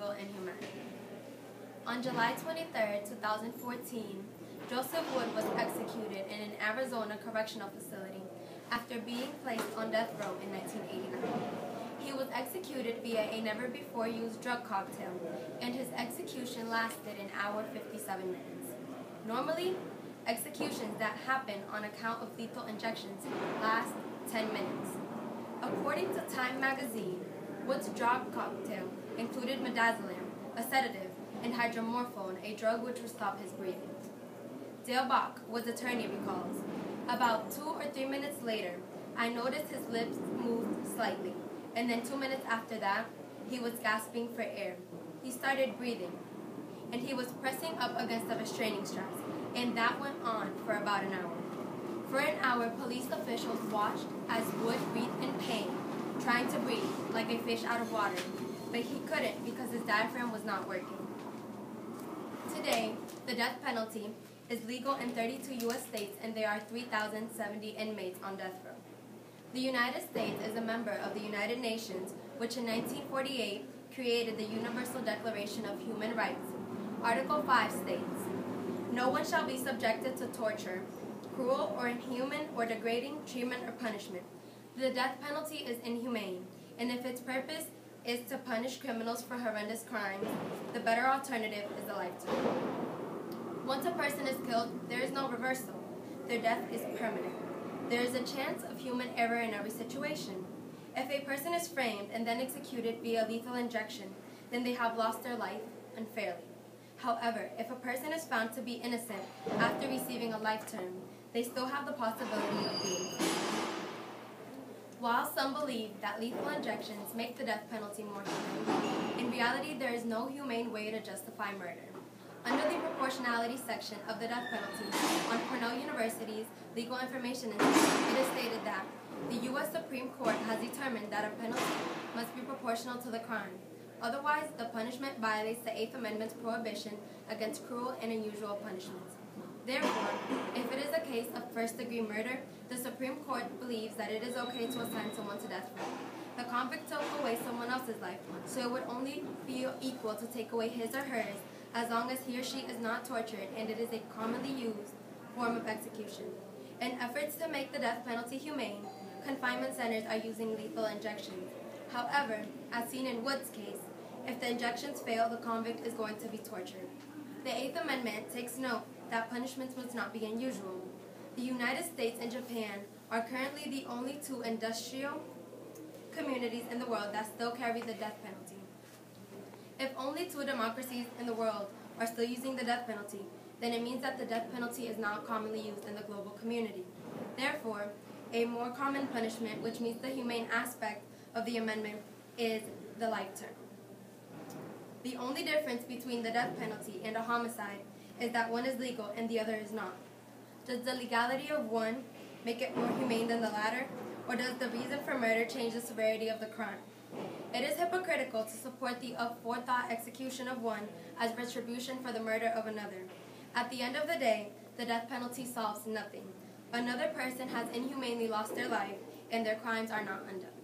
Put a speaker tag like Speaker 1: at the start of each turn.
Speaker 1: illegal and inhumane. On July 23, 2014, Joseph Wood was executed in an Arizona correctional facility after being placed on death row in 1989. He was executed via a never-before-used drug cocktail, and his execution lasted an hour 57 minutes. Normally, executions that happen on account of lethal injections last 10 minutes. According to Time magazine, Wood's drug cocktail included midazolam, a sedative, and hydromorphone, a drug which would stop his breathing. Dale Bach, Wood's attorney, recalls, "About 2 or 3 minutes later, I noticed his lips moved slightly, and then 2 minutes after that, he was gasping for air. He started breathing, and he was pressing up against the restraining straps, and that went on for about an hour. For an hour, police officials watched as Wood breathed in pain, trying to breathe like a fish out of water, but he couldn't because his diaphragm was not working." Today, the death penalty is legal in 32 U.S. states, and there are 3,070 inmates on death row. The United States is a member of the United Nations, which in 1948 created the Universal Declaration of Human Rights. Article 5 states, "No one shall be subjected to torture, cruel or inhuman or degrading treatment or punishment. The death penalty is inhumane, and if its purpose is to punish criminals for horrendous crimes, the better alternative is the life term. Once a person is killed, there is no reversal. Their death is permanent. There is a chance of human error in every situation. If a person is framed and then executed via lethal injection, then they have lost their life unfairly. However, if a person is found to be innocent after receiving a life term, they still have the possibility of being free." While some believe that lethal injections make the death penalty more humane, in reality there is no humane way to justify murder. Under the proportionality section of the death penalty on Cornell University's Legal Information Institute, it is stated that the U.S. Supreme Court has determined that a penalty must be proportional to the crime. Otherwise, the punishment violates the Eighth Amendment's prohibition against cruel and unusual punishments. Therefore, if it is a case of first-degree murder, the Supreme Court believes that it is okay to assign someone to death row. The convict took away someone else's life, so it would only be equal to take away his or hers as long as he or she is not tortured and it is a commonly used form of execution. In efforts to make the death penalty humane, confinement centers are using lethal injections. However, as seen in Wood's case, if the injections fail, the convict is going to be tortured. The Eighth Amendment takes note that punishments must not be unusual. The United States and Japan are currently the only two industrial communities in the world that still carry the death penalty. If only 2 democracies in the world are still using the death penalty, then it means that the death penalty is not commonly used in the global community. Therefore, a more common punishment, which meets the humane aspect of the amendment, is the life term. The only difference between the death penalty and a homicide is that one is legal and the other is not. Does the legality of one make it more humane than the latter, or does the reason for murder change the severity of the crime? It is hypocritical to support the aforethought execution of one as retribution for the murder of another. At the end of the day, the death penalty solves nothing. Another person has inhumanely lost their life, and their crimes are not undone.